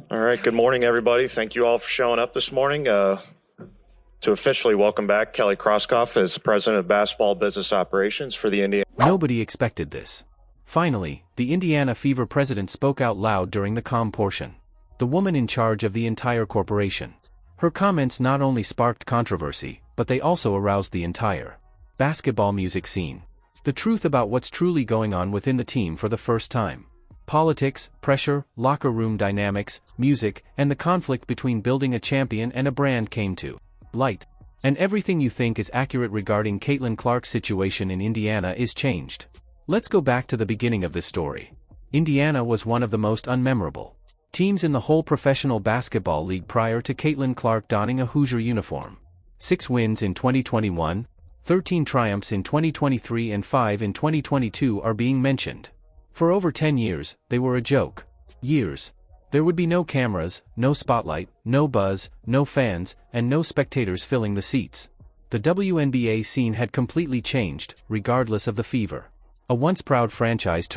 All right, good morning, everybody. Thank you all for showing up this morning to officially welcome back Kelly Kroskoff as President of Basketball Business Operations for the Indiana. Nobody expected this. Finally, the Indiana Fever president spoke out loud during the calm portion. The woman in charge of the entire corporation. Her comments not only sparked controversy, but they also aroused the entire basketball music scene. The truth about what's truly going on within the team for the first time. Politics, pressure, locker room dynamics, music, and the conflict between building a champion and a brand came to light. And everything you think is accurate regarding Caitlin Clark's situation in Indiana is changed. Let's go back to the beginning of this story. Indiana was one of the most unmemorable teams in the whole professional basketball league prior to Caitlin Clark donning a Hoosier uniform. 6 wins in 2021, 13 triumphs in 2023 and 5 in 2022 are being mentioned. For over 10 years, they were a joke. Years. There would be no cameras, no spotlight, no buzz, no fans, and no spectators filling the seats. The WNBA scene had completely changed, regardless of the Fever. A once proud franchise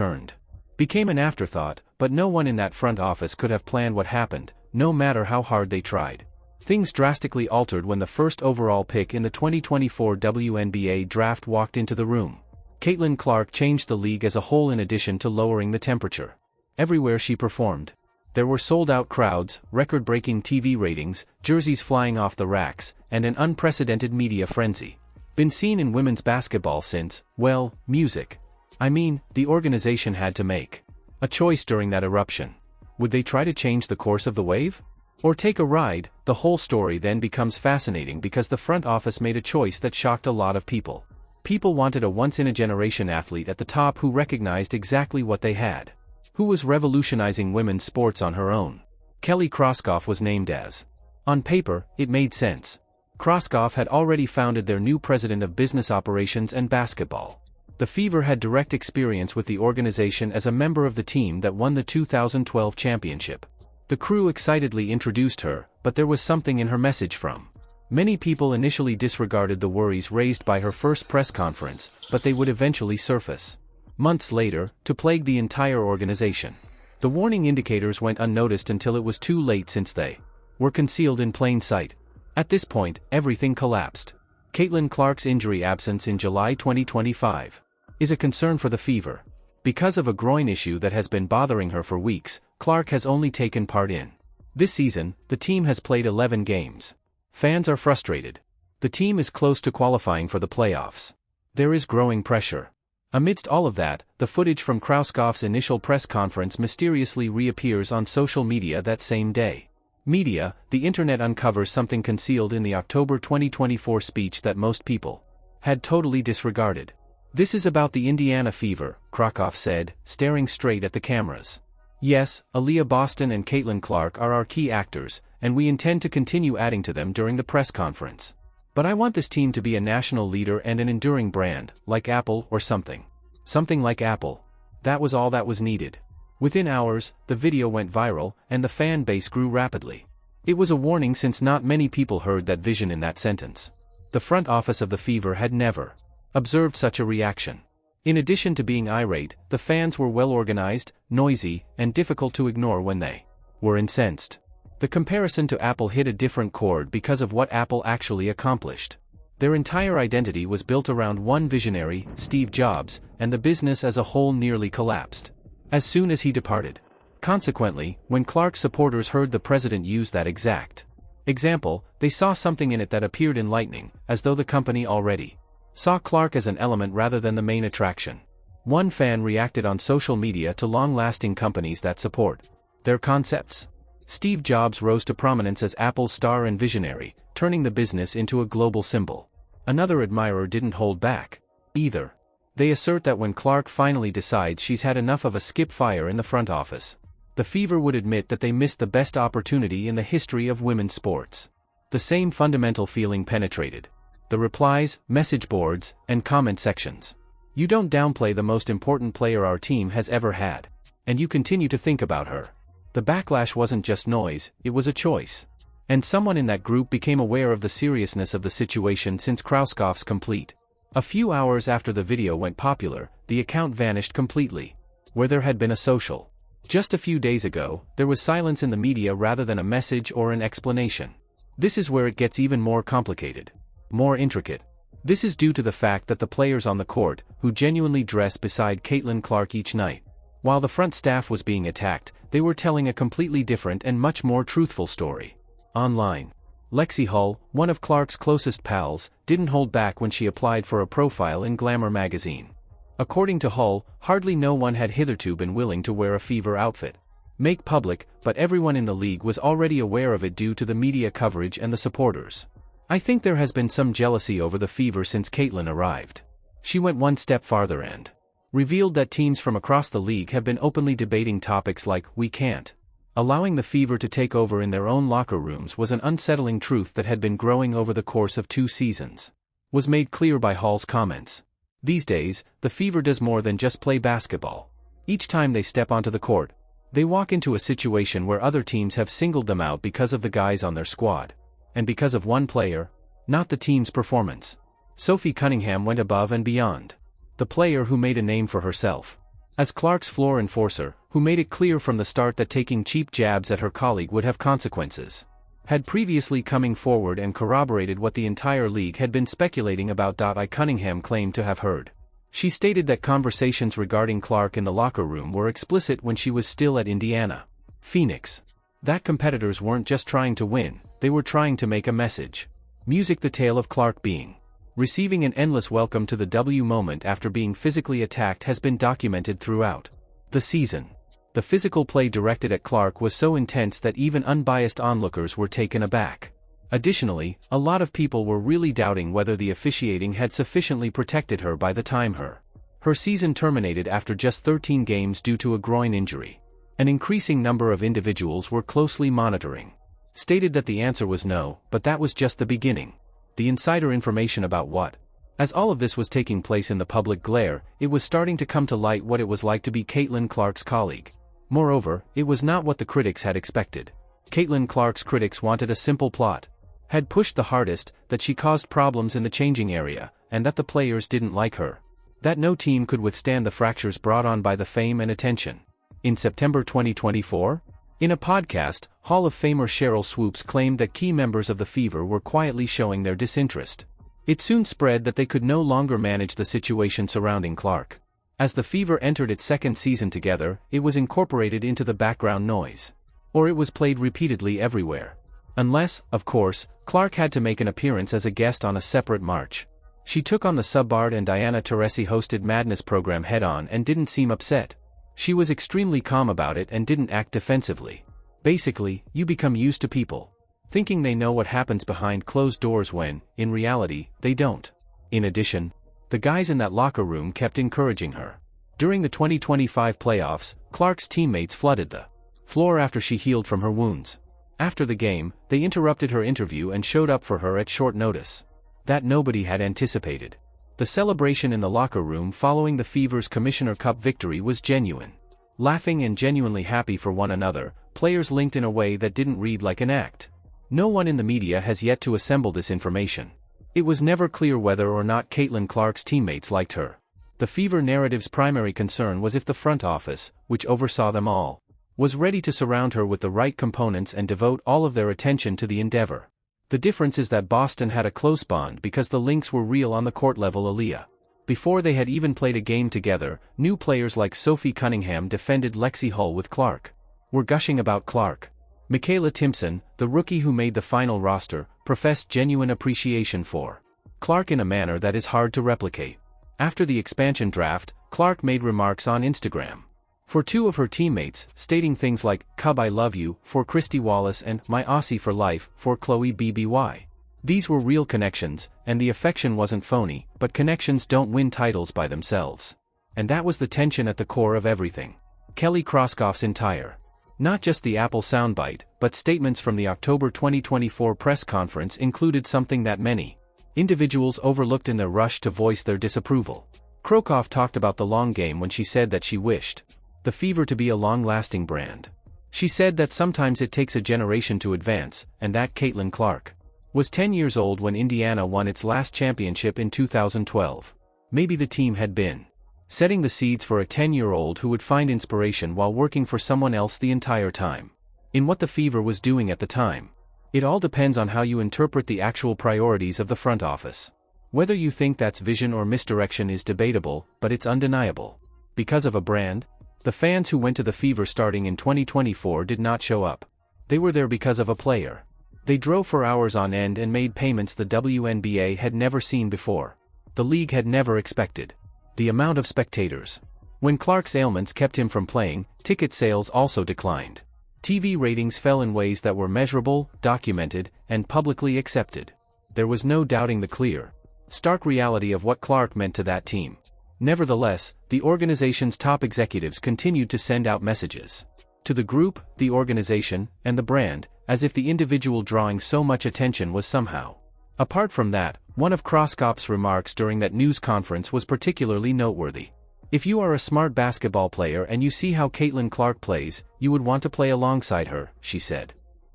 became an afterthought, but no one in that front office could have planned what happened, no matter how hard they tried. Things drastically altered when the first overall pick in the 2024 WNBA draft walked into the room. Caitlin Clark changed the league as a whole in addition to lowering the temperature. Everywhere she performed, there were sold-out crowds, record-breaking TV ratings, jerseys flying off the racks, and an unprecedented media frenzy. Been seen in women's basketball since, well, music. The organization had to make a choice during that eruption. Would they try to change the course of the wave? Or take a ride? The whole story then becomes fascinating because the front office made a choice that shocked a lot of people. People wanted a once-in-a-generation athlete at the top who recognized exactly what they had. Who was revolutionizing women's sports on her own. Kelly Kroskoff was named as. On paper, it made sense. Kroskoff had already founded their new president of business operations and basketball. The Fever had direct experience with the organization as a member of the team that won the 2012 championship. The crew excitedly introduced her, but there was something in her message from. Many people initially disregarded the worries raised by her first press conference, but they would eventually surface months later, to plague the entire organization. The warning indicators went unnoticed until it was too late since they were concealed in plain sight. At this point, everything collapsed. Caitlin Clark's injury absence in July 2025 is a concern for the Fever. Because of a groin issue that has been bothering her for weeks, Clark has only taken part in. This season, the team has played 11 games. Fans are frustrated. The team is close to qualifying for the playoffs. There is growing pressure. Amidst all of that, the footage from Kroskoff's initial press conference mysteriously reappears on social media that same day. The internet uncovers something concealed in the October 2024 speech that most people had totally disregarded. "This is about the Indiana Fever," Kroskoff said, staring straight at the cameras. "Yes, Aaliyah Boston and Caitlin Clark are our key actors, and we intend to continue adding to them during the press conference. But I want this team to be a national leader and an enduring brand, like Apple or something. Something like Apple." That was all that was needed. Within hours, the video went viral, and the fan base grew rapidly. It was a warning since not many people heard that vision in that sentence. The front office of the Fever had never observed such a reaction. In addition to being irate, the fans were well-organized, noisy, and difficult to ignore when they were incensed. The comparison to Apple hit a different chord because of what Apple actually accomplished. Their entire identity was built around one visionary, Steve Jobs, and the business as a whole nearly collapsed as soon as he departed. Consequently, when Clark supporters heard the president use that exact example, they saw something in it that appeared enlightening, as though the company already saw Clark as an element rather than the main attraction. One fan reacted on social media to long-lasting companies that support their concepts. Steve Jobs rose to prominence as Apple's star and visionary, turning the business into a global symbol. Another admirer didn't hold back either. They assert that when Clark finally decides she's had enough of a skip fire in the front office, the Fever would admit that they missed the best opportunity in the history of women's sports. The same fundamental feeling penetrated the replies, message boards, and comment sections. "You don't downplay the most important player our team has ever had. And you continue to think about her." The backlash wasn't just noise, it was a choice. And someone in that group became aware of the seriousness of the situation since Kroskoff's complete. A few hours after the video went popular, the account vanished completely. Where there had been a social Just a few days ago, there was silence in the media rather than a message or an explanation. This is where it gets even more complicated. More intricate. This is due to the fact that the players on the court, who genuinely dress beside Caitlin Clark each night, while the front staff was being attacked, they were telling a completely different and much more truthful story. Online. Lexi Hull, one of Clark's closest pals, didn't hold back when she applied for a profile in Glamour magazine. According to Hull, hardly no one had hitherto been willing to wear a Fever outfit. Make public, but everyone in the league was already aware of it due to the media coverage and the supporters. I think there has been some jealousy over the Fever since Caitlin arrived. She went one step farther and revealed that teams from across the league have been openly debating topics like, "We can't." Allowing the Fever to take over in their own locker rooms was an unsettling truth that had been growing over the course of 2 seasons. Was made clear by Hull's comments. These days, the Fever does more than just play basketball. Each time they step onto the court, they walk into a situation where other teams have singled them out because of the guys on their squad. And because of one player, not the team's performance. Sophie Cunningham went above and beyond. The player who made a name for herself as Clark's floor enforcer, who made it clear from the start that taking cheap jabs at her colleague would have consequences, had previously coming forward and corroborated what the entire league had been speculating about. Cunningham claimed to have heard. She stated that conversations regarding Clark in the locker room were explicit when she was still at Indiana. Phoenix. That competitors weren't just trying to win, they were trying to make a message. Music. The tale of Clark being receiving an endless welcome to the W moment after being physically attacked has been documented throughout the season. The physical play directed at Clark was so intense that even unbiased onlookers were taken aback. Additionally, a lot of people were really doubting whether the officiating had sufficiently protected her by the time her season terminated after just 13 games due to a groin injury. An increasing number of individuals were closely monitoring. Stated that the answer was no, but that was just the beginning. The insider information about what? As all of this was taking place in the public glare, it was starting to come to light what it was like to be Caitlin Clark's colleague. Moreover, it was not what the critics had expected. Caitlin Clark's critics wanted a simple plot. Had pushed the hardest, that she caused problems in the changing area, and that the players didn't like her. That no team could withstand the fractures brought on by the fame and attention. In September 2024? In a podcast, Hall of Famer Cheryl Swoops claimed that key members of the Fever were quietly showing their disinterest. It soon spread that they could no longer manage the situation surrounding Clark. As the Fever entered its second season together, it was incorporated into the background noise. Or it was played repeatedly everywhere. Unless, of course, Clark had to make an appearance as a guest on a separate march. She took on the Subbard and Diana Taurasi hosted Madness program head-on and didn't seem upset. She was extremely calm about it and didn't act defensively. Basically, you become used to people thinking they know what happens behind closed doors when, in reality, they don't. In addition, the guys in that locker room kept encouraging her. During the 2025 playoffs, Clark's teammates flooded the floor after she healed from her wounds. After the game, they interrupted her interview and showed up for her at short notice. That nobody had anticipated. The celebration in the locker room following the Fever's Commissioner Cup victory was genuine. Laughing and genuinely happy for one another, players linked in a way that didn't read like an act. No one in the media has yet to assemble this information. It was never clear whether or not Caitlin Clark's teammates liked her. The Fever narrative's primary concern was if the front office, which oversaw them all, was ready to surround her with the right components and devote all of their attention to the endeavor. The difference is that Boston had a close bond because the links were real on the court level. Aaliyah. Before they had even played a game together, new players like Sophie Cunningham defended Lexi Hull with Clark. Were gushing about Clark. Michaela Timpson, the rookie who made the final roster, professed genuine appreciation for Clark in a manner that is hard to replicate. After the expansion draft, Clark made remarks on Instagram for 2 of her teammates, stating things like, "Cub I love you," for Christy Wallace and "My Aussie for life," for Chloe BBY. These were real connections, and the affection wasn't phony, but connections don't win titles by themselves. And that was the tension at the core of everything. Kelly Kroskoff's entire, not just the Apple soundbite, but statements from the October 2024 press conference included something that many individuals overlooked in their rush to voice their disapproval. Krokoff talked about the long game when she said that she wished the Fever to be a long-lasting brand. She said that sometimes it takes a generation to advance, and that Caitlin Clark was 10 years old when Indiana won its last championship in 2012. Maybe the team had been setting the seeds for a 10-year-old who would find inspiration while working for someone else the entire time. In what the Fever was doing at the time. It all depends on how you interpret the actual priorities of the front office. Whether you think that's vision or misdirection is debatable, but it's undeniable. Because of a brand? The fans who went to the Fever starting in 2024 did not show up. They were there because of a player. They drove for hours on end and made payments the WNBA had never seen before. The league had never expected. The amount of spectators. When Clark's ailments kept him from playing, ticket sales also declined. TV ratings fell in ways that were measurable, documented, and publicly accepted. There was no doubting the clear, stark reality of what Clark meant to that team. Nevertheless, the organization's top executives continued to send out messages. To the group, the organization, and the brand, as if the individual drawing so much attention was somehow. Apart from that, one of Kroskop's remarks during that news conference was particularly noteworthy. If you are a smart basketball player and you see how Caitlin Clark plays, you would want to play alongside her, she said.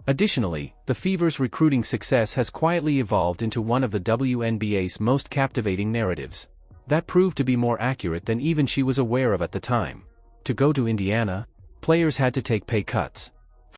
Additionally, the Fever's recruiting success has quietly evolved into one of the WNBA's most captivating narratives. That proved to be more accurate than even she was aware of at the time. To go to Indiana, players had to take pay cuts.